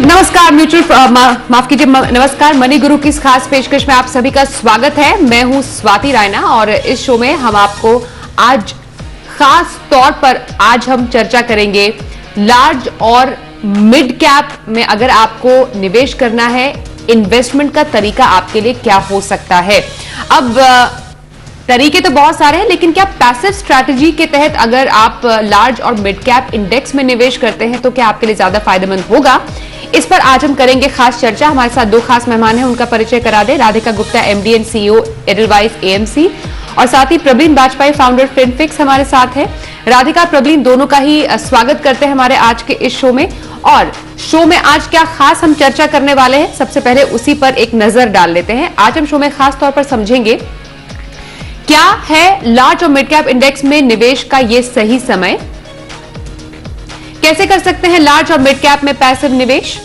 नमस्कार माफ कीजिए नमस्कार मनी गुरु की इस खास पेशकश में आप सभी का स्वागत है। मैं हूं स्वाति रायना और इस शो में हम आपको आज खास तौर पर हम चर्चा करेंगे लार्ज और मिड कैप में अगर आपको निवेश करना है, इन्वेस्टमेंट का तरीका आपके लिए क्या हो सकता है। अब तरीके तो बहुत सारे हैं, लेकिन क्या पैसिव स्ट्रैटेजी के तहत अगर आप लार्ज और मिड कैप इंडेक्स में निवेश करते हैं तो क्या आपके लिए ज्यादा फायदेमंद होगा, इस पर आज हम करेंगे खास चर्चा। हमारे साथ दो खास मेहमान हैं, उनका परिचय करा दे। Radhika Gupta, MD and CEO Edelweiss AMC, और साथ ही प्रवीण वाजपेयी, फाउंडर फिनफिक्स हमारे साथ है। राधिका, प्रवीण दोनों का ही स्वागत करते हैं हमारे आज के इस शो में। और शो में आज क्या खास हम चर्चा करने वाले हैं, सबसे पहले उसी पर एक नजर डाल लेते हैं। आज हम शो में खास तौर पर समझेंगे क्या है लार्ज और मिड कैप इंडेक्स में निवेश का ये सही समय, कैसे कर सकते हैं लार्ज और मिड कैप में पैसिव निवेश,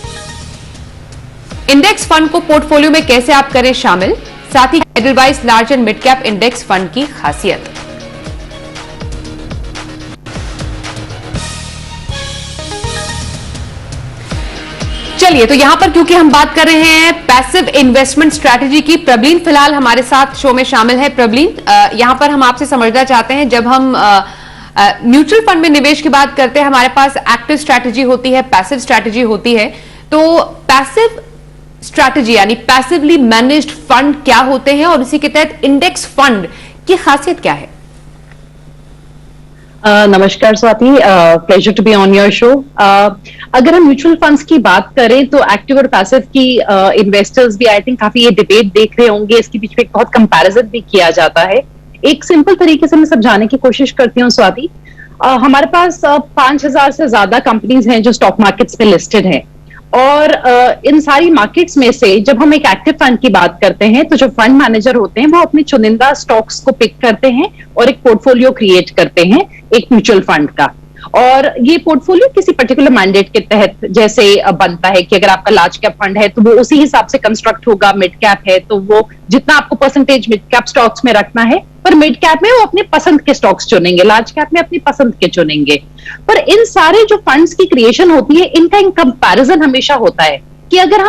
इंडेक्स फंड को पोर्टफोलियो में कैसे आप करें शामिल, साथ ही Edelweiss large and mid cap index fund की खासियत। चलिए, तो यहां पर क्योंकि हम बात कर रहे हैं पैसिव इन्वेस्टमेंट स्ट्रैटेजी की, प्रवीण फिलहाल हमारे साथ शो में शामिल है। प्रवीण, यहां पर हम आपसे समझना चाहते हैं, जब हम म्यूचुअल फंड में निवेश की बात करते हैं, हमारे पास एक्टिव स्ट्रैटेजी होती है, पैसिव स्ट्रैटेजी होती है। तो पैसिव स्ट्रैटेजी यानी पैसिवली मैनेज्ड फंड क्या होते हैं और इसी के तहत इंडेक्स फंड की खासियत क्या है? नमस्कार Swati, pleasure to be on your show. अगर हम म्यूचुअल फंड्स की बात करें तो एक्टिव और पैसिव की इन्वेस्टर्स भी आई थिंक काफी ये डिबेट देख रहे होंगे। इसके बीच में बहुत कंपैरिजन भी किया जाता है। एक सिंपल तरीके से मैं समझाने की कोशिश करती हूँ स्वाति। हमारे पास 5,000 से ज्यादा कंपनीज हैं जो स्टॉक मार्केट्स में लिस्टेड हैं, और इन सारी मार्केट्स में से जब हम एक एक्टिव फंड की बात करते हैं तो जो फंड मैनेजर होते हैं वो अपने चुनिंदा स्टॉक्स को पिक करते हैं और एक पोर्टफोलियो क्रिएट करते हैं एक म्यूचुअल फंड का। और ये पोर्टफोलियो किसी पर्टिकुलर मैंडेट के तहत जैसे बनता है कि अगर आपका लार्ज कैप फंड है तो वो उसी हिसाब से कंस्ट्रक्ट होगा, मिड कैप है तो वो जितना आपको परसेंटेज मिड कैप स्टॉक्स में रखना है, पर मिड कैप में वो अपने पसंद के स्टॉक्स चुनेंगे, लार्ज कैप में अपनी पसंद के चुनेंगे। पर इन सारे जो फंड्स की क्रिएशन होती है, इनका एक कंपैरिजन हमेशा होता है कि अगर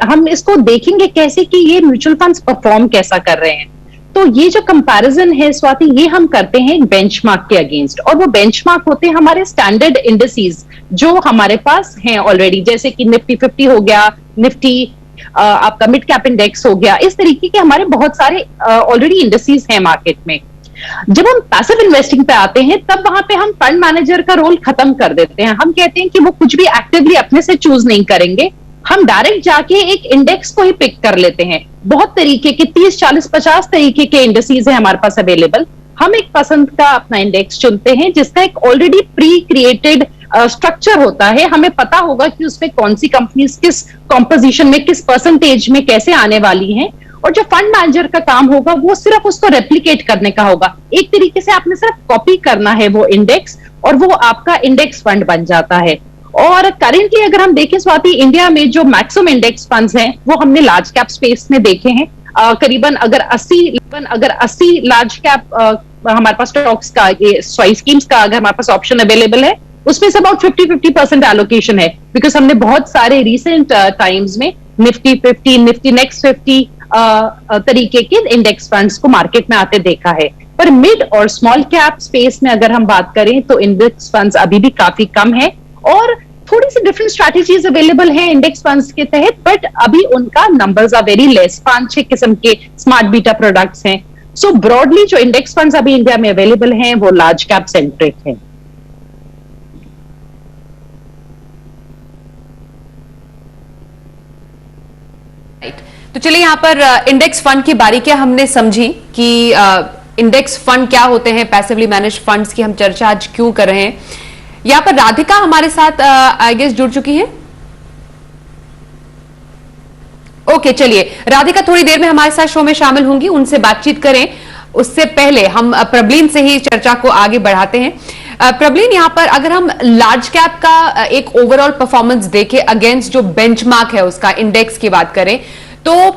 हम इसको देखेंगे कैसे कि ये म्यूचुअल फंड्स परफॉर्म कैसा कर रहे हैं, तो ये जो कंपैरिजन है स्वाति, ये हम करते हैं एक बेंचमार्क के अगेंस्ट। और वो बेंचमार्क होते हैं हमारे स्टैंडर्ड इंडिसेस जो हमारे पास हैं ऑलरेडी, जैसे कि निफ्टी 50 हो गया, निफ्टी आपका मिड कैप इंडेक्स हो गया। इस तरीके के हमारे बहुत सारे ऑलरेडी इंडिसेस हैं मार्केट में। जब हम पैसिव इन्वेस्टिंग पे आते हैं तब वहां पे हम फंड मैनेजर का रोल खत्म कर देते हैं। हम कहते हैं कि वो कुछ भी एक्टिवली अपने से चूज नहीं करेंगे, हम डायरेक्ट जाके एक इंडेक्स को ही पिक कर लेते हैं। बहुत तरीके के 30, 40, 50 तरीके के इंडेक्सेस है हमारे पास अवेलेबल। हम एक पसंद का अपना इंडेक्स चुनते हैं जिसका एक ऑलरेडी प्री क्रिएटेड स्ट्रक्चर होता है। हमें पता होगा कि उसमें कौन सी कंपनीज किस कॉम्पोजिशन में, किस परसेंटेज में कैसे आने वाली हैं, और जो फंड मैनेजर का काम होगा वो सिर्फ उसको रेप्लिकेट करने का होगा। एक तरीके से आपने सिर्फ कॉपी करना है वो इंडेक्स, और वो आपका इंडेक्स फंड बन जाता है। और करेंटली अगर हम देखें स्वाति, इंडिया में जो मैक्सिमम इंडेक्स फंड्स हैं वो हमने लार्ज कैप स्पेस में देखे हैं। करीबन अगर 80 लार्ज कैप हमारे पास स्टॉक्स का, ये स्वाइस स्कीम्स का अगर हमारे पास ऑप्शन अवेलेबल है, उसमें से अबाउट 50% एलोकेशन है। बिकॉज हमने बहुत सारे रिसेंट टाइम्स में निफ्टी 50, निफ्टी नेक्स्ट 50 तरीके के इंडेक्स फंड्स को मार्केट में आते देखा है। पर मिड और स्मॉल कैप स्पेस में अगर हम बात करें तो इंडेक्स फंड्स अभी भी काफी कम है, और थोड़ी सी डिफरेंट स्ट्रैटेजीज अवेलेबल हैं इंडेक्स फंड्स के तहत, बट अभी उनका नंबर्स आर वेरी लेस। 5-6 किस्म के स्मार्ट बीटा प्रोडक्ट्स हैं। सो ब्रॉडली जो इंडेक्स फंड्स अभी इंडिया में अवेलेबल हैं वो लार्ज कैप सेंट्रिक है। तो चलिए, यहां पर इंडेक्स फंड की बारीकियां हमने समझी कि इंडेक्स फंड क्या होते हैं, पैसिवली मैनेज्ड फंड्स की हम चर्चा आज क्यों कर रहे हैं। यहां पर राधिका हमारे साथ आई गेस जुड़ चुकी है। ओके, चलिए, राधिका थोड़ी देर में हमारे साथ शो में शामिल होंगी, उनसे बातचीत करें। उससे पहले हम प्रवीण से ही चर्चा को आगे बढ़ाते हैं। प्रवीण, यहां पर अगर हम लार्ज कैप का एक ओवरऑल परफॉर्मेंस देखें अगेंस्ट जो बेंचमार्क है उसका, इंडेक्स की बात करें, तो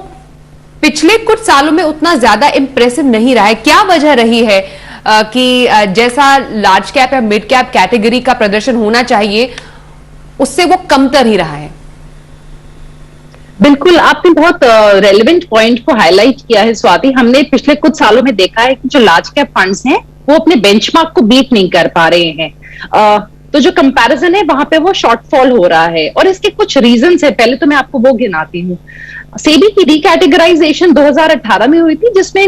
पिछले कुछ सालों में उतना ज्यादा इंप्रेसिव नहीं रहा है। क्या वजह रही है कि जैसा लार्ज कैप या मिड कैप कैटेगरी का प्रदर्शन होना चाहिए उससे वो कमतर ही रहा है? बिल्कुल, आपने बहुत रेलेवेंट पॉइंट को हाईलाइट किया है स्वाति। हमने पिछले कुछ सालों में देखा है कि जो लार्ज कैप फंड्स हैं वो अपने बेंचमार्क को बीट नहीं कर पा रहे हैं। तो जो कंपैरिजन है वहां पे वो शॉर्टफॉल हो रहा है, और इसके कुछ रीजंस है। पहले तो मैं आपको वो गिनाती हूँ। सेबी की रिकैटेगराइजेशन 2018 में हुई थी, जिसमें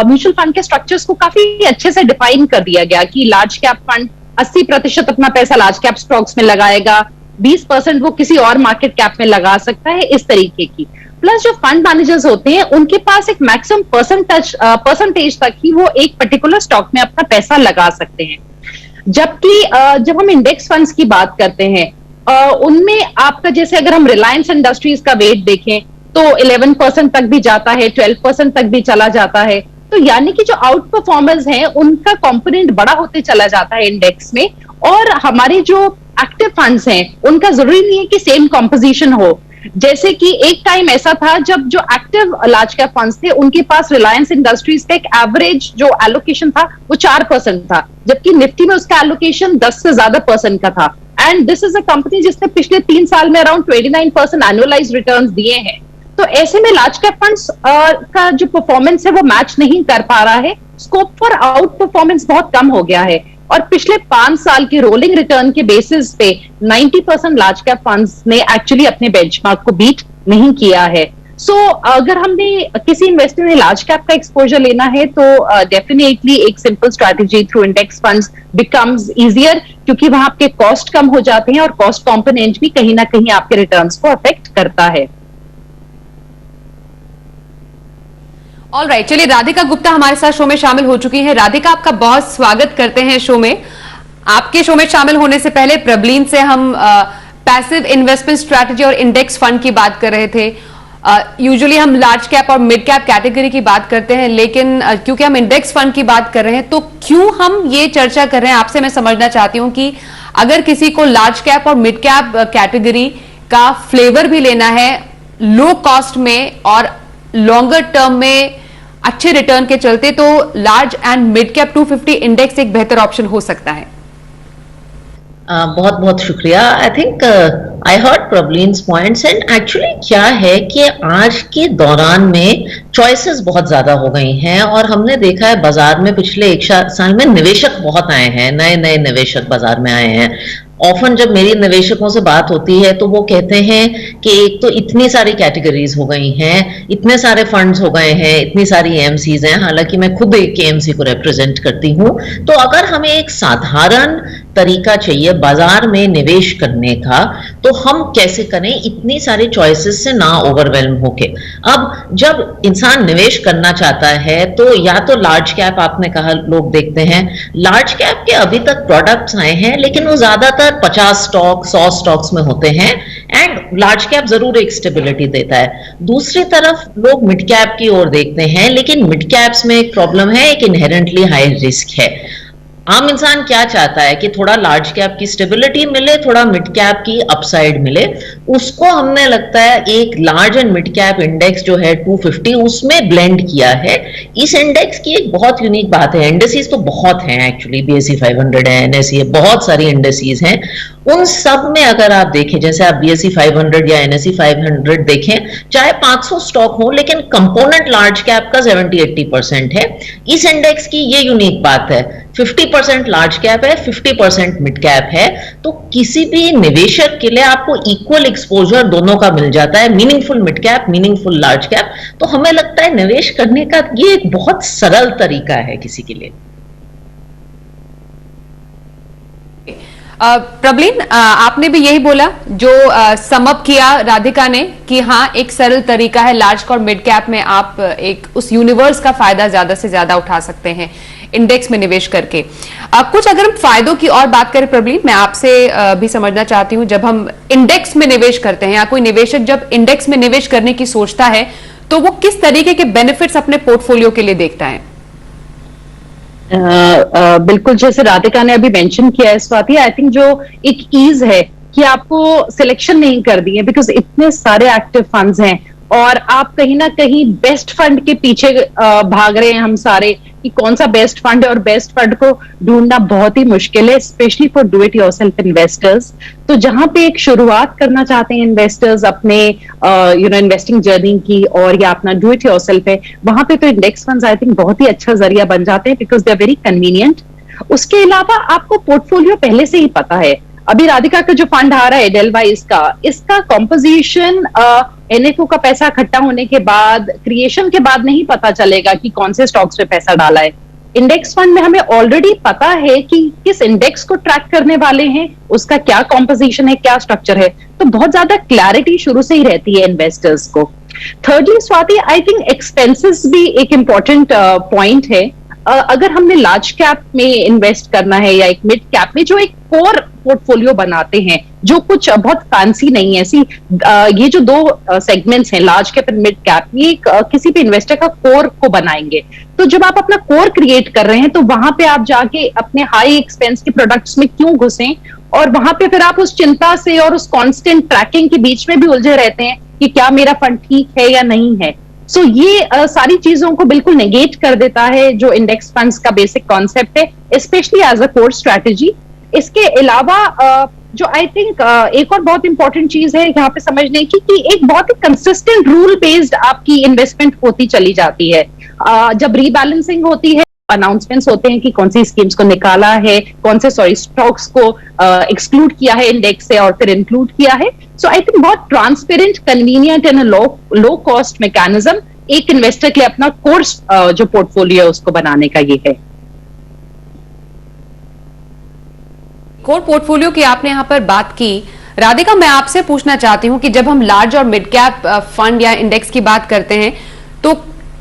म्यूचुअल फंड के स्ट्रक्चर्स को काफी अच्छे से डिफाइन कर दिया गया कि लार्ज कैप फंड 80% अपना पैसा लार्ज कैप स्टॉक्स में लगाएगा, 20% वो किसी और मार्केट कैप में लगा सकता है, इस तरीके की। प्लस जो फंड मैनेजर्स होते हैं उनके पास एक मैक्सिमम परसेंटेज तक ही वो एक पर्टिकुलर स्टॉक में अपना पैसा लगा सकते हैं। जबकि जब हम इंडेक्स फंड्स की बात करते हैं, उनमें आपका जैसे अगर हम रिलायंस इंडस्ट्रीज का वेट देखें तो 11% तक भी जाता है, 12% तक भी चला जाता है। तो यानी कि जो आउट परफॉर्मर्स हैं उनका कंपोनेंट बड़ा होते चला जाता है इंडेक्स में, और हमारे जो एक्टिव फंड्स हैं उनका जरूरी नहीं है कि सेम कॉम्पोजिशन हो। जैसे कि एक टाइम ऐसा था जब जो एक्टिव लार्ज कैप फंड्स थे उनके पास रिलायंस इंडस्ट्रीज का एक एवरेज जो एलोकेशन था वो 4% था, जबकि निफ्टी में उसका एलोकेशन 10 से ज्यादा परसेंट का था। And this is a company जिसने पिछले 3 साल में अराउंड 29% एनुअलाइज रिटर्न्स दिए हैं। तो ऐसे में लार्ज कैप फंड्स का जो परफॉर्मेंस है वो मैच नहीं कर पा रहा है, स्कोप फॉर आउट परफॉर्मेंस बहुत कम हो गया है। और पिछले 5 साल की रोलिंग रिटर्न के बेसिस पे 90% लार्ज कैप फंड्स ने एक्चुअली अपने बेंचमार्क को बीट नहीं किया है। सो अगर हमने किसी इन्वेस्टर ने लार्ज कैप का एक्सपोजर लेना है तो डेफिनेटली एक simple strategy through index funds becomes easier, क्योंकि वहां आपके कॉस्ट कम हो जाते हैं और कॉस्ट कंपोनेंट भी कहीं ना कहीं आपके रिटर्न्स को अफेक्ट करता है। ऑल राइट, चलिए राधिका गुप्ता हमारे साथ शो में शामिल हो चुकी हैं। राधिका, आपका बहुत स्वागत करते हैं शो में। आपके शो में शामिल होने से पहले प्रबलीन से हम पैसिव इन्वेस्टमेंट स्ट्रैटेजी और इंडेक्स फंड की बात कर रहे थे। यूजुअली हम लार्ज कैप और मिड कैप कैटेगरी की बात करते हैं, लेकिन क्योंकि हम इंडेक्स फंड की बात कर रहे हैं तो क्यों हम ये चर्चा कर रहे हैं, आपसे मैं समझना चाहती हूं कि अगर किसी को लार्ज कैप और मिड कैप कैटेगरी का फ्लेवर भी लेना है लो कॉस्ट में और लॉन्गर टर्म में अच्छे रिटर्न के चलते, तो large and mid cap 250 index एक बेहतर ऑप्शन हो सकता है। बहुत बहुत शुक्रिया। I think I heard problems points and actually क्या है कि आज के दौरान में चॉइसेस बहुत ज्यादा हो गई हैं, और हमने देखा है बाजार में पिछले 1 साल में निवेशक बहुत आए हैं, नए नए निवेशक बाजार में आए हैं। ऑफन जब मेरी निवेशकों से बात होती है तो वो कहते हैं कि एक तो इतनी सारी कैटेगरीज हो गई हैं, इतने सारे फंड्स हो गए हैं, इतनी सारी एएमसीज हैं। हालांकि मैं खुद एक एएमसी को रिप्रेजेंट करती हूँ। तो अगर हमें एक साधारण तरीका चाहिए बाजार में निवेश करने का, तो हम कैसे करें इतनी सारी चॉइसेस से ना ओवरवेल्म होके। अब जब इंसान निवेश करना चाहता है तो या तो लार्ज कैप, आपने कहा लोग देखते हैं, लार्ज कैप के अभी तक प्रोडक्ट्स आए हैं लेकिन वो ज्यादातर 50 स्टॉक 100 स्टॉक्स में होते हैं, एंड लार्ज कैप जरूर एक स्टेबिलिटी देता है। दूसरी तरफ लोग मिड कैप की ओर देखते हैं, लेकिन मिड कैप्स में एक प्रॉब्लम है, एक इनहेरेंटली हाई रिस्क है। आम इंसान क्या चाहता है कि थोड़ा लार्ज कैप की स्टेबिलिटी मिले, थोड़ा मिड कैप की अपसाइड मिले। उसको हमने लगता है एक large and mid cap index जो है 250 उसमें ब्लेंड किया है। इस इंडेक्स की एक बहुत यूनिक बात है, इंडेसीज तो बहुत हैं एक्चुअली, BSE 500 है, NSE है, बहुत सारी इंडेसीज हैं। उन सब में अगर आप देखें, जैसे आप BSE 500 या NSE 500 देखें, चाहे 500 स्टॉक हो, लेकिन कंपोनेंट लार्ज कैप का 70-80% है। इस इंडेक्स की ये यूनिक बात है, 50% लार्ज कैप है, 50% मिड कैप है। तो किसी भी निवेशक के लिए आपको इक्वल एक्सपोजर दोनों का मिल जाता है, meaningful mid cap, meaningful large cap. तो हमें लगता है निवेश करने का ये एक बहुत सरल तरीका है किसी के लिए। प्रबलीन, आपने भी यही बोला जो समअप किया राधिका ने कि हाँ एक सरल तरीका है, लार्ज और मिड कैप में आप एक उस यूनिवर्स का फायदा ज्यादा से ज्यादा उठा सकते हैं इंडेक्स में निवेश करके। कुछ अगर हम फायदों की और बात करें प्रबलीन, मैं आपसे भी समझना चाहती हूं, जब हम इंडेक्स में निवेश करते हैं या कोई निवेशक जब इंडेक्स में निवेश करने की सोचता है तो वो किस तरीके के बेनिफिट्स अपने पोर्टफोलियो के लिए देखता है? बिल्कुल, जैसे राधिका ने अभी मेंशन किया है स्वाति, आई थिंक जो एक ईज है कि आपको सिलेक्शन नहीं कर दी है, बिकॉज इतने सारे एक्टिव फंड्स हैं और आप कहीं ना कहीं बेस्ट फंड के पीछे भाग रहे हैं हम सारे, कि कौन सा बेस्ट फंड है, और बेस्ट फंड को ढूंढना बहुत ही मुश्किल है, specially for do it yourself investors. तो जहां पे एक शुरुआत करना चाहते हैं इन्वेस्टर्स अपने इन्वेस्टिंग जर्नी की, और या अपना डू इट योरसेल्फ है, वहां पे तो इंडेक्स फंड्स आई थिंक बहुत ही अच्छा जरिया बन जाते हैं, because they are very convenient. उसके अलावा आपको पोर्टफोलियो पहले से ही पता है। अभी राधिका का जो फंड आ रहा है एडेलवाइस का, इसका कॉम्पोजिशन एनएफओ का पैसा इकट्ठा होने के बाद, क्रिएशन के बाद नहीं पता चलेगा कि कौन से स्टॉक्स पे पैसा डाला है। इंडेक्स फंड में हमें ऑलरेडी पता है कि किस इंडेक्स को ट्रैक करने वाले हैं, उसका क्या कॉम्पोजिशन है, क्या स्ट्रक्चर है, तो बहुत ज्यादा क्लैरिटी शुरू से ही रहती है इन्वेस्टर्स को। Thirdly Swati, I think expenses भी एक इंपॉर्टेंट पॉइंट है। अगर हमने लार्ज कैप में इन्वेस्ट करना है या एक मिड कैप में, जो एक कोर पोर्टफोलियो बनाते हैं, जो कुछ बहुत फैंसी नहीं है, ऐसी ये जो दो सेगमेंट्स हैं, large cap and mid cap, ये किसी भी इन्वेस्टर का कोर को बनाएंगे। तो जब आप अपना कोर क्रिएट कर रहे हैं, तो वहां पे आप जाके अपने हाई एक्सपेंस के प्रोडक्ट्स में क्यों घुसें, और वहां पे फिर आप उस चिंता से और उस कॉन्स्टेंट ट्रैकिंग के बीच में भी उलझे रहते हैं कि क्या मेरा फंड ठीक है या नहीं है। सो ये सारी चीजों को बिल्कुल नेगेट कर देता है जो इंडेक्स फंड्स का बेसिक कॉन्सेप्ट है, specially as a core strategy. इसके अलावा जो आई थिंक एक और बहुत इंपॉर्टेंट चीज है यहाँ पे समझने की, कि एक बहुत ही कंसिस्टेंट रूल बेस्ड आपकी इन्वेस्टमेंट होती चली जाती है। जब रीबैलेंसिंग होती है, अनाउंसमेंट्स होते हैं कि कौन सी स्कीम्स को निकाला है, कौन से स्टॉक्स को एक्सक्लूड किया है इंडेक्स से और फिर इंक्लूड किया है। सो आई थिंक बहुत transparent, convenient and low cost mechanism एक इन्वेस्टर के लिए अपना कोर्स जो पोर्टफोलियो है उसको बनाने का ये है। कोर पोर्टफोलियो की आपने यहां पर बात की, राधिका मैं आपसे पूछना चाहती हूं कि जब हम लार्ज और मिड कैप फंड या इंडेक्स की बात करते हैं, तो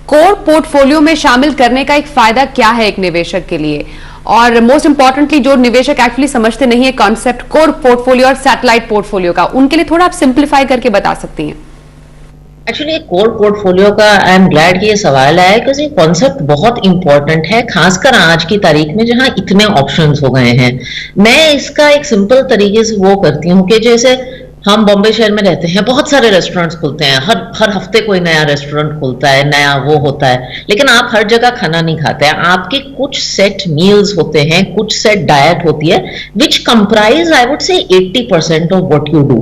कोर पोर्टफोलियो में शामिल करने का एक फायदा क्या है एक निवेशक के लिए, और मोस्ट इंपॉर्टेंटली जो निवेशक एक्चुअली समझते नहीं है कॉन्सेप्ट कोर पोर्टफोलियो और सैटेलाइट पोर्टफोलियो का, उनके लिए थोड़ा आप सिंप्लीफाई करके बता सकती हैं। एक्चुअली कोर पोर्टफोलियो का आई एम ग्लैड कि ये सवाल आया, क्योंकि ये कॉन्सेप्ट बहुत इंपॉर्टेंट है, खासकर आज की तारीख में जहां इतने ऑप्शंस हो गए हैं। मैं इसका एक सिंपल तरीके से वो करती हूँ कि जैसे हम बॉम्बे शहर में रहते हैं, बहुत सारे रेस्टोरेंट्स खुलते हैं, हर हफ्ते कोई नया रेस्टोरेंट खुलता है, नया वो होता है, लेकिन आप हर जगह खाना नहीं खाते हैं। आपके कुछ सेट मील्स होते हैं, कुछ सेट डाइट होती है, विच comprise I would say 80% of what you do.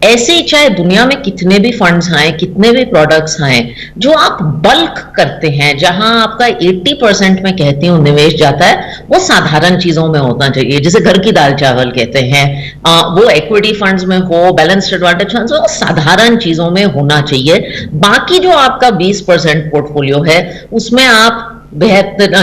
ऐसे ही चाहे दुनिया में कितने भी फंड्स आए, कितने भी प्रोडक्ट्स आए, जो आप बल्क करते हैं, जहां आपका 80% में कहती हूँ निवेश जाता है, वो साधारण चीजों में होना चाहिए, जैसे घर की दाल चावल कहते हैं, वो इक्विटी फंड्स में हो, बैलेंस्ड एडवांटेज फंड्स हो, साधारण चीजों में होना चाहिए। बाकी जो आपका 20% पोर्टफोलियो है, उसमें आप बेहतर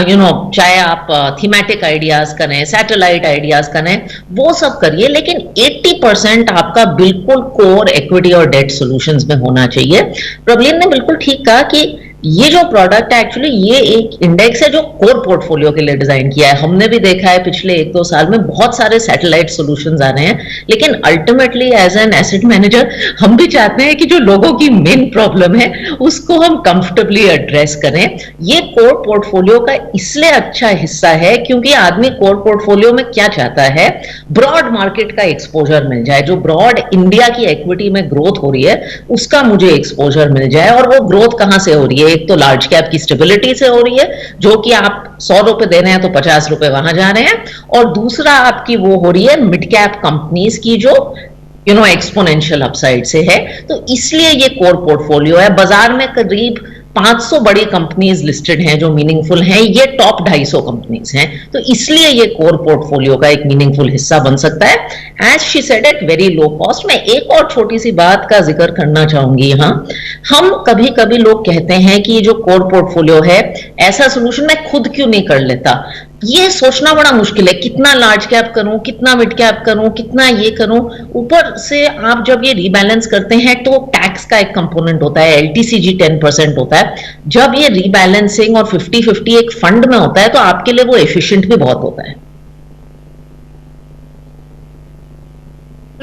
चाहे आप थीमेटिक आइडियाज करें, सैटेलाइट आइडियाज करें, वो सब करिए, लेकिन 80% आपका बिल्कुल कोर इक्विटी और डेट सॉल्यूशंस में होना चाहिए। प्रवीण ने बिल्कुल ठीक कहा कि ये जो प्रोडक्ट है, एक्चुअली ये एक इंडेक्स है जो कोर पोर्टफोलियो के लिए डिजाइन किया है। हमने भी देखा है पिछले 1-2 साल में बहुत सारे सैटेलाइट सॉल्यूशंस आ रहे हैं, लेकिन ultimately as an asset manager हम भी चाहते हैं कि जो लोगों की मेन प्रॉब्लम है उसको हम कंफर्टेबली एड्रेस करें। ये कोर पोर्टफोलियो का इसलिए अच्छा हिस्सा है क्योंकि आदमी कोर पोर्टफोलियो में क्या चाहता है, ब्रॉड मार्केट का एक्सपोजर मिल जाए, जो ब्रॉड इंडिया की इक्विटी में ग्रोथ हो रही है उसका मुझे एक्सपोजर मिल जाए। और वो ग्रोथ कहां से हो रही है? एक तो लार्ज कैप की स्टेबिलिटी से हो रही है, जो कि आप 100 रुपए दे रहे हैं तो 50 रुपए वहां जा रहे हैं, और दूसरा आपकी वो हो रही है मिड कैप कंपनीज की जो एक्सपोनेंशियल अपसाइड से है। तो इसलिए ये कोर पोर्टफोलियो है। बाजार में करीब 500 बड़ी कंपनीज लिस्टेड हैं जो मीनिंगफुल हैं, ये टॉप 250 कंपनीज हैं, तो इसलिए ये कोर पोर्टफोलियो का एक मीनिंगफुल हिस्सा बन सकता है। As she said at very low cost. मैं एक और छोटी सी बात का जिक्र करना चाहूंगी यहाँ। हम कभी कभी लोग कहते हैं कि जो कोर पोर्टफोलियो है, ऐसा सोल्यूशन मैं खुद क्यों नहीं कर लेता। ये सोचना बड़ा मुश्किल है, कितना लार्ज कैप करूं, कितना मिड कैप करूं, कितना ये करूं। ऊपर से आप जब ये रीबैलेंस करते हैं तो टैक्स का एक कंपोनेंट होता है, LTCG 10% होता है। जब ये रीबैलेंसिंग और 50-50 एक फंड में होता है तो आपके लिए वो एफिशिएंट भी बहुत होता है।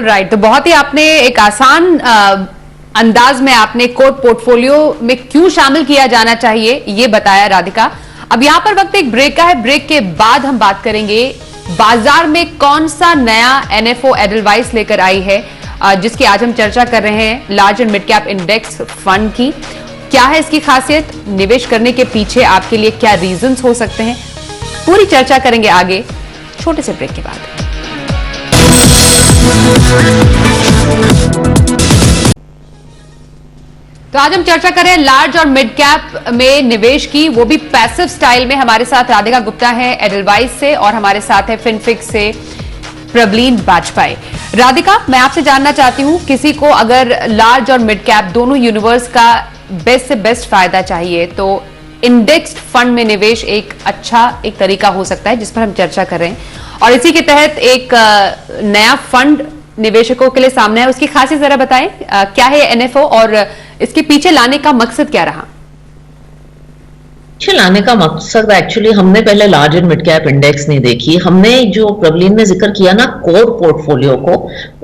राइट, तो बहुत ही आपने एक आसान अंदाज में आपने कोर पोर्टफोलियो में क्यों शामिल किया जाना चाहिए ये बताया राधिका। अब यहां पर वक्त एक ब्रेक का है, ब्रेक के बाद हम बात करेंगे बाजार में कौन सा नया NFO एडलवाइस लेकर आई है, जिसकी आज हम चर्चा कर रहे हैं large and mid cap index fund की। क्या है इसकी खासियत, निवेश करने के पीछे आपके लिए क्या रीजंस हो सकते हैं, पूरी चर्चा करेंगे आगे छोटे से ब्रेक के बाद। तो आज हम चर्चा करें लार्ज और मिड कैप में निवेश की, वो भी पैसिव स्टाइल में। हमारे साथ राधिका गुप्ता है एडलवाइस से और हमारे साथ है फिनफिक्स से प्रबलीन बाजपेयी। राधिका, मैं आपसे जानना चाहती हूं, किसी को अगर लार्ज और मिड कैप दोनों यूनिवर्स का बेस्ट से बेस्ट फायदा चाहिए तो इंडेक्स्ड फंड में निवेश एक तरीका हो सकता है, जिस पर हम चर्चा कर रहे हैं। और इसी के तहत एक नया फंड निवेशकों के लिए सामने है, उसकी खासियत जरा बताएं, क्या है एनएफओ और इसके पीछे लाने का मकसद क्या रहा? लाने का मकसद एक्चुअली हमने पहले large and mid cap index नहीं देखी, हमने जो प्रबलीन ने जिक्र किया ना कोर पोर्टफोलियो को,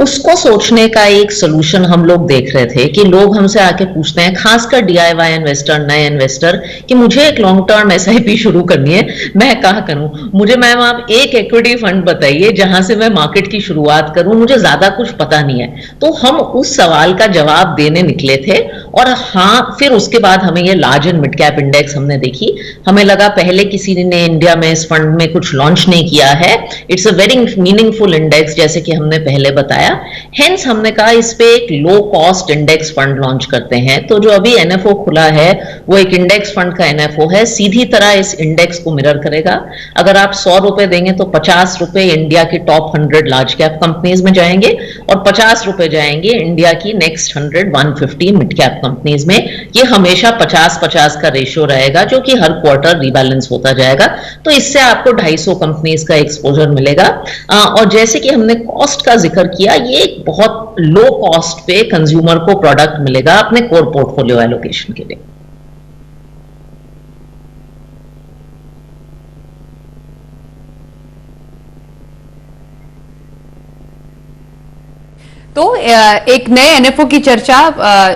उसको सोचने का एक सोल्यूशन हम लोग देख रहे थे कि लोग हमसे आके पूछते हैं, खासकर डीआईवाई इन्वेस्टर, नए इन्वेस्टर, कि मुझे एक लॉन्ग टर्म एसआईपी शुरू करनी है, मैं कहाँ करूं? मुझे मैम आप एक इक्विटी फंड बताइए जहां से मैं मार्केट की शुरुआत करूं, मुझे ज्यादा कुछ पता नहीं है। तो हम उस सवाल का जवाब देने निकले थे और हाँ, फिर उसके बाद हमें ये large and mid cap index हमने देखी। हमें लगा पहले किसी ने इंडिया में इस फंड में कुछ लॉन्च नहीं किया है, it's a very meaningful index जैसे कि हमने पहले बताया, हेंस हमने कहा इस पे एक low cost index fund launch करते हैं। तो जो अभी एनएफओ खुला है वो एक इंडेक्स फंड का एनएफओ है, सीधी तरह इस इंडेक्स को मिरर करेगा। अगर आप 100 रुपए देंगे तो 50 रुपए इंडिया की टॉप 100 लार्ज कैप कंपनीज में जाएंगे और 50 रुपए जाएंगे इंडिया की नेक्स्ट 100-150 मिड कैप कंपनीज में। ये हमेशा 50-50 का रेशियो रहेगा जो कि हर क्वार्टर रीबैलेंस होता जाएगा। तो इससे आपको 250 कंपनीज का एक्सपोजर मिलेगा। और जैसे कि हमने कॉस्ट का जिक्र किया, ये एक बहुत लो कॉस्ट पे कंज्यूमर को प्रोडक्ट मिलेगा अपने कोर पोर्टफोलियो एलोकेशन के लिए। तो एक नए एनएफओ की चर्चा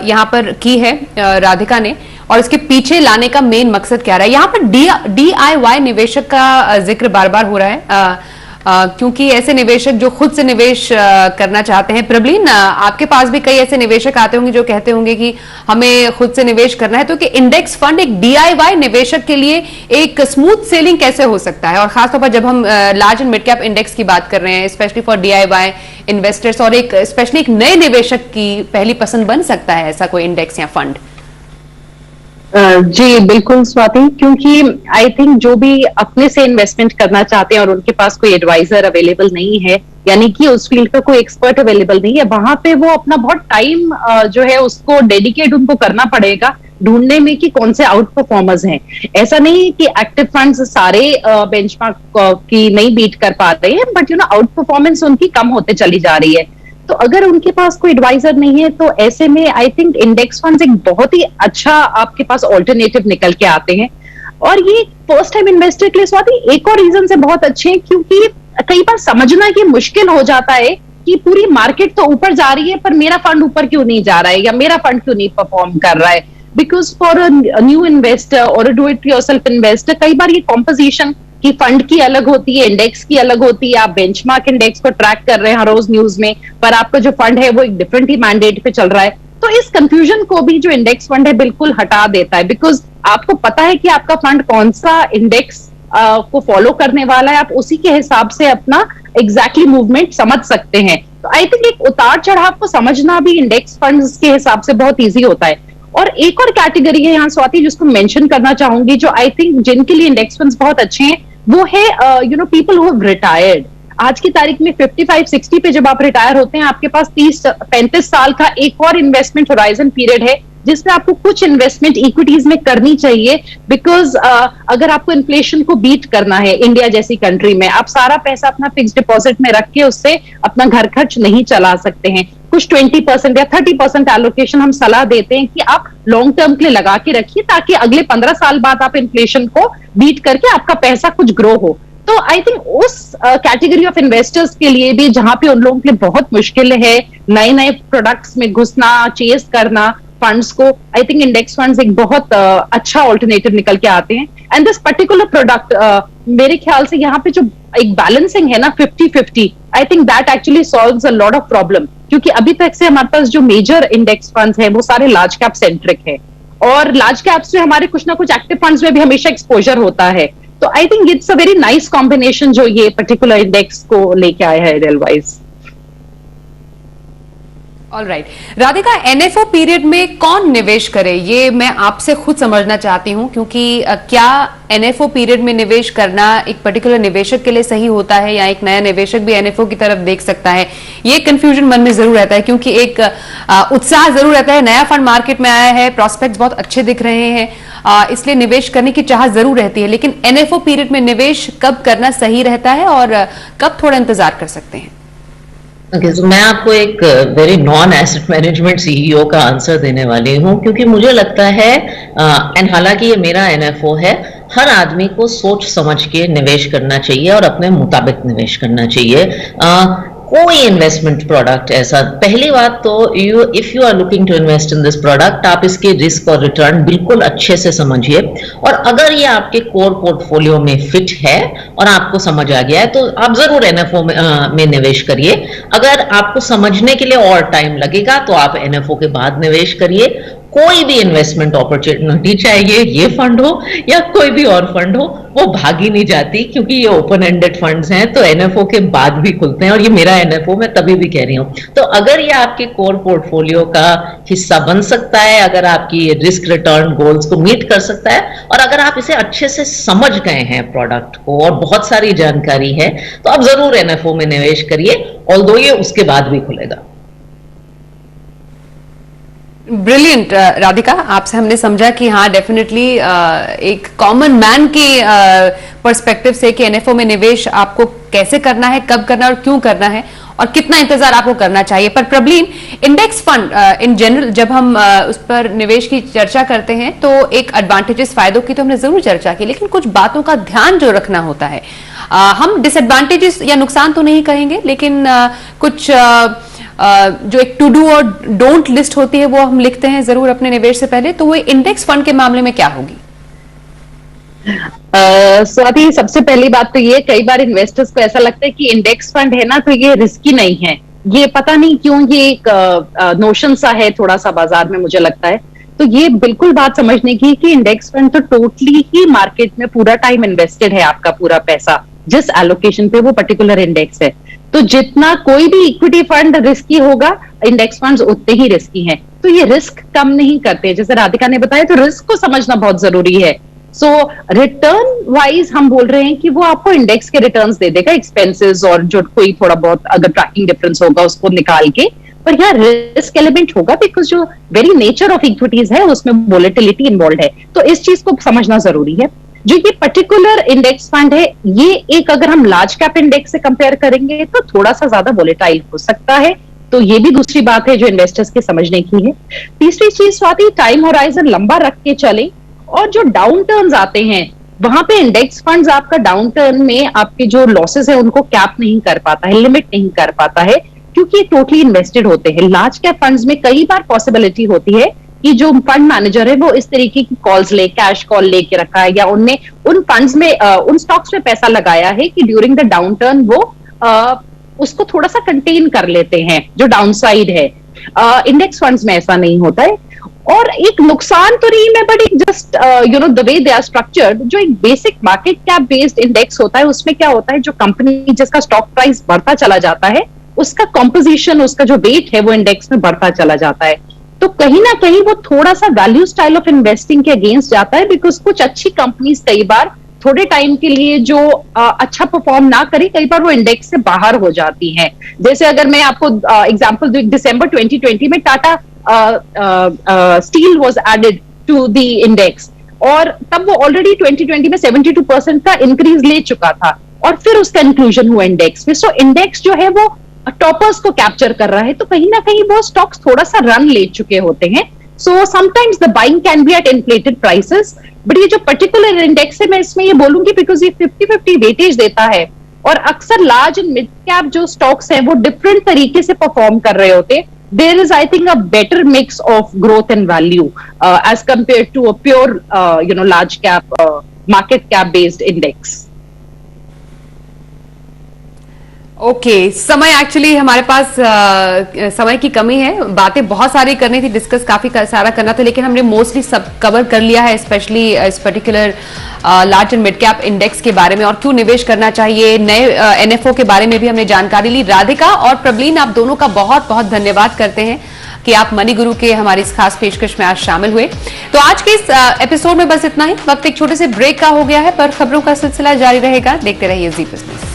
यहां पर की है राधिका ने, और इसके पीछे लाने का मेन मकसद क्या रहा है? यहां पर डीआईवाई निवेशक का जिक्र बार बार हो रहा है, क्योंकि ऐसे निवेशक जो खुद से निवेश करना चाहते हैं। प्रबलीन, आपके पास भी कई ऐसे निवेशक आते होंगे जो कहते होंगे कि हमें खुद से निवेश करना है, तो कि इंडेक्स फंड एक डीआईवाई निवेशक के लिए एक स्मूथ सेलिंग कैसे हो सकता है? और खासतौर पर जब हम large and mid cap index की बात कर रहे हैं, स्पेशली फॉर डीआईवाई इन्वेस्टर्स, और एक स्पेशली एक नए निवेशक की पहली पसंद बन सकता है ऐसा कोई इंडेक्स या फंड? जी बिल्कुल स्वाति, क्योंकि आई थिंक जो भी अपने से इन्वेस्टमेंट करना चाहते हैं और उनके पास कोई एडवाइजर अवेलेबल नहीं है, यानी कि उस फील्ड का कोई एक्सपर्ट अवेलेबल नहीं है, वहां पे वो अपना बहुत टाइम जो है उसको डेडिकेट उनको करना पड़ेगा ढूंढने में कि कौन से आउट परफॉर्मर्स हैं। ऐसा नहीं कि एक्टिव फंड्स सारे बेंचमार्क की नहीं बीट कर पा रहे हैं, बट आउट परफॉर्मेंस उनकी कम होते चली जा रही है। तो अगर उनके पास कोई एडवाइजर नहीं है तो ऐसे में आई थिंक इंडेक्स फंड्स एक बहुत ही अच्छा आपके पास ऑल्टरनेटिव निकल के आते हैं। और ये फर्स्ट टाइम इन्वेस्टर के लिए स्वाति एक और रीजन से बहुत अच्छे हैं, क्योंकि कई बार समझना ये मुश्किल हो जाता है कि पूरी मार्केट तो ऊपर जा रही है पर मेरा फंड ऊपर क्यों नहीं जा रहा है या मेरा फंड क्यों नहीं परफॉर्म कर रहा है। Because for a new investor और अ डू इट योरसेल्फ इन्वेस्टर, कई बार ये कॉम्पोजिशन की फंड की अलग होती है, इंडेक्स की अलग होती है। आप बेंचमार्क इंडेक्स को ट्रैक कर रहे हैं हर रोज न्यूज में, पर आपका जो फंड है वो एक डिफरेंट ही मैंडेट पे चल रहा है। तो इस कंफ्यूजन को भी जो इंडेक्स फंड है बिल्कुल हटा देता है, बिकॉज आपको पता है कि आपका फंड कौन सा इंडेक्स को फॉलो करने वाला है, आप उसी के हिसाब से अपना एग्जैक्टली मूवमेंट समझ सकते हैं। तो आई थिंक एक उतार चढ़ाव को समझना भी इंडेक्स फंड्स के हिसाब से बहुत ईजी होता है। और एक और कैटेगरी है यहाँ स्वाति जिसको मेंशन करना चाहूंगी, जो आई थिंक जिनके लिए इंडेक्स फंड्स बहुत अच्छे हैं, वो है पीपल हु हैव रिटायर्ड। आज की तारीख में 55-60 पे जब आप रिटायर होते हैं, आपके पास 30-35 साल का एक और इन्वेस्टमेंट होराइजन पीरियड है जिसमें आपको कुछ इन्वेस्टमेंट इक्विटीज में करनी चाहिए। बिकॉज अगर आपको इन्फ्लेशन को बीट करना है इंडिया जैसी कंट्री में, आप सारा पैसा अपना फिक्स डिपॉजिट में रख के उससे अपना घर खर्च नहीं चला सकते हैं। कुछ 20% या 30% एलोकेशन हम सलाह देते हैं कि आप लॉन्ग टर्म के लिए लगा के रखिए, ताकि अगले 15 साल बाद आप इन्फ्लेशन को बीट करके आपका पैसा कुछ ग्रो हो। तो आई थिंक उस कैटेगरी ऑफ इन्वेस्टर्स के लिए भी, जहां पे उन लोगों के लिए बहुत मुश्किल है नए नए प्रोडक्ट्स में घुसना, चेस करना फंड्स को, आई थिंक इंडेक्स फंड्स एक बहुत अच्छा ऑल्टरनेटिव निकल के आते हैं। एंड दिस पर्टिकुलर प्रोडक्ट मेरे ख्याल से यहाँ पे जो एक बैलेंसिंग है ना 50-50, I think that actually solves a lot of problem, क्योंकि अभी तक से हमारे पास जो मेजर इंडेक्स फंड्स है वो सारे लार्ज कैप सेंट्रिक है। और लार्ज कैप्स में हमारे कुछ ना कुछ एक्टिव फंड्स में भी हमेशा एक्सपोजर होता है। तो I think it's a very nice combination जो ये पर्टिकुलर इंडेक्स को लेके आया है रेलवाइज। ऑलराइट, राधिका, एनएफओ पीरियड में कौन निवेश करे, ये मैं आपसे खुद समझना चाहती हूं, क्योंकि क्या एनएफओ पीरियड में निवेश करना एक पर्टिकुलर निवेशक के लिए सही होता है या एक नया निवेशक भी एनएफओ की तरफ देख सकता है? ये कंफ्यूजन मन में जरूर रहता है, क्योंकि एक उत्साह जरूर रहता है, नया फंड मार्केट में आया है, प्रॉस्पेक्ट्स बहुत अच्छे दिख रहे हैं, इसलिए निवेश करने की चाह जरूर रहती है। लेकिन एनएफओ पीरियड में निवेश कब करना सही रहता है और कब थोड़ा इंतजार कर सकते हैं? तो मैं आपको एक very non asset management CEO का आंसर देने वाली हूँ, क्योंकि मुझे लगता है, एंड हालांकि ये मेरा एनएफओ है, हर आदमी को सोच समझ के निवेश करना चाहिए और अपने मुताबिक निवेश करना चाहिए। कोई इन्वेस्टमेंट प्रोडक्ट ऐसा, पहली बात तो if you are looking to invest in this product, आप इसके रिस्क और रिटर्न बिल्कुल अच्छे से समझिए, और अगर ये आपके कोर पोर्टफोलियो में फिट है और आपको समझ आ गया है तो आप जरूर एनएफओ में निवेश करिए। अगर आपको समझने के लिए और टाइम लगेगा तो आप एनएफओ के बाद निवेश करिए। कोई भी इन्वेस्टमेंट अपॉर्चुनिटी, चाहे ये फंड हो या कोई भी और फंड हो, वो भागी नहीं जाती, क्योंकि ये ओपन एंडेड फंड्स हैं, तो एनएफओ के बाद भी खुलते हैं, और ये मेरा एनएफओ मैं तभी भी कह रही हूँ। तो अगर ये आपके कोर पोर्टफोलियो का हिस्सा बन सकता है, अगर आपकी रिस्क रिटर्न गोल्स को मीट कर सकता है, और अगर आप इसे अच्छे से समझ गए हैं प्रोडक्ट को और बहुत सारी जानकारी है, तो आप जरूर एनएफओ में निवेश करिए, ऑल्दो ये उसके बाद भी खुलेगा। ब्रिलियंट राधिका, आपसे हमने समझा कि हाँ, डेफिनेटली एक कॉमन मैन के पर्सपेक्टिव से कि एनएफओ में निवेश आपको कैसे करना है, कब करना है और क्यों करना है, और कितना इंतजार आपको करना चाहिए। पर Prableen, index fund in general जब हम उस पर निवेश की चर्चा करते हैं तो एक एडवांटेजेस, फायदों की तो हमने जरूर चर्चा की, लेकिन कुछ बातों का ध्यान जो रखना होता है, हम डिसएडवांटेजेस या नुकसान तो नहीं कहेंगे, लेकिन कुछ जो एक टू डू और डोंट लिस्ट होती है वो हम लिखते हैं जरूर अपने निवेश से पहले, तो वो इंडेक्स फंड के मामले में क्या होगी? स्वाति, सबसे पहली बात तो ये, कई बार इन्वेस्टर्स को ऐसा लगता है कि इंडेक्स फंड है ना तो ये रिस्की नहीं है। ये पता नहीं क्यों ये एक नोशन सा है थोड़ा सा बाजार में, मुझे लगता है। तो ये बिल्कुल बात समझने की कि इंडेक्स फंड तो टोटली ही मार्केट में पूरा टाइम इन्वेस्टेड है, आपका पूरा पैसा जिस एलोकेशन पे वो पर्टिकुलर इंडेक्स है। तो जितना कोई भी इक्विटी फंड रिस्की होगा, इंडेक्स फंड्स उतने ही रिस्की हैं। तो ये रिस्क कम नहीं करते, जैसे राधिका ने बताया, तो रिस्क को समझना बहुत जरूरी है। सो रिटर्न वाइज हम बोल रहे हैं कि वो आपको इंडेक्स के रिटर्न्स दे देगा, एक्सपेंसेस और जो कोई थोड़ा बहुत अगर ट्रैकिंग डिफरेंस होगा उसको निकाल के, पर यहाँ रिस्क एलिमेंट होगा, बिकॉज जो वेरी नेचर ऑफ इक्विटीज है उसमें वोलेटिलिटी इन्वॉल्व है। तो इस चीज को समझना जरूरी है। जो ये पर्टिकुलर इंडेक्स फंड है, ये एक अगर हम लार्ज कैप इंडेक्स से कंपेयर करेंगे तो थोड़ा सा ज्यादा वोलेटाइल हो सकता है। तो ये भी दूसरी बात है जो इन्वेस्टर्स के समझने की है। तीसरी चीज स्वाति, टाइम होराइजन लंबा रख के चले, और जो डाउन टर्न्स आते हैं वहां पे इंडेक्स फंड्स आपका डाउन टर्न में आपके जो लॉसेस है उनको कैप नहीं कर पाता है, लिमिट नहीं कर पाता है, क्योंकि ये टोटली इन्वेस्टेड होते हैं। लार्ज कैप फंड्स में कई बार पॉसिबिलिटी होती है कि जो फंड मैनेजर है वो इस तरीके की कॉल्स ले, कैश कॉल लेके रखा है, या उनने उन फंड्स में उन स्टॉक्स में पैसा लगाया है कि ड्यूरिंग द डाउन टर्न वो उसको थोड़ा सा कंटेन कर लेते हैं जो डाउनसाइड है। इंडेक्स फंड्स में ऐसा नहीं होता है। और एक नुकसान तो नहीं है, बट एक just the way they are structured, जो एक basic market cap based index होता है उसमें क्या होता है, जो कंपनी जिसका स्टॉक प्राइस बढ़ता चला जाता है उसका कॉम्पोजिशन, उसका जो वेट है वो इंडेक्स में बढ़ता चला जाता है। तो कहीं ना कहीं वो थोड़ा सा वैल्यू स्टाइल ऑफ इन्वेस्टिंग के अगेंस्ट जाता है, बिकॉज कुछ अच्छी कंपनीज कई बार थोड़े टाइम के लिए जो अच्छा परफॉर्म ना करे, कई बार वो इंडेक्स से बाहर हो जाती हैं। जैसे अगर मैं आपको एग्जांपल दूं, दिसंबर 2020 में Tata Steel was added to the index, और तब वो ऑलरेडी 2020 में 72% का इंक्रीज ले चुका था, और फिर उसका इंक्लूजन हुआ इंडेक्स में। सो इंडेक्स जो है वो टॉपर्स को कैप्चर कर रहा है, तो कहीं ना कहीं वो स्टॉक्स थोड़ा सा रन ले चुके होते हैं। So sometimes the buying can be at inflated prices, but ये जो पर्टिकुलर इंडेक्स है मैं इसमें ये बोलूंगी बिकॉज ये 50-50 वेटेज देता है, और अक्सर लार्ज एंड मिड कैप जो स्टॉक्स हैं वो डिफरेंट तरीके से परफॉर्म कर रहे होते हैं। There is I think a better mix of growth and value as compare to a pure large cap market cap based index. Okay समय एक्चुअली हमारे पास समय की कमी है, बातें बहुत सारी करनी थी, डिस्कस काफी सारा करना था, लेकिन हमने मोस्टली सब कवर कर लिया है, स्पेशली इस particular large and mid cap index के बारे में और क्यों निवेश करना चाहिए, नए एनएफओ के बारे में भी हमने जानकारी ली। राधिका और प्रबलीन, आप दोनों का बहुत बहुत धन्यवाद करते हैं कि आप मनी गुरु के हमारी इस खास पेशकश में आज शामिल हुए। तो आज के इस एपिसोड में बस इतना ही। वक्त एक छोटे से ब्रेक का हो गया है, पर खबरों का सिलसिला जारी रहेगा। देखते रहिए जी बिजनेस।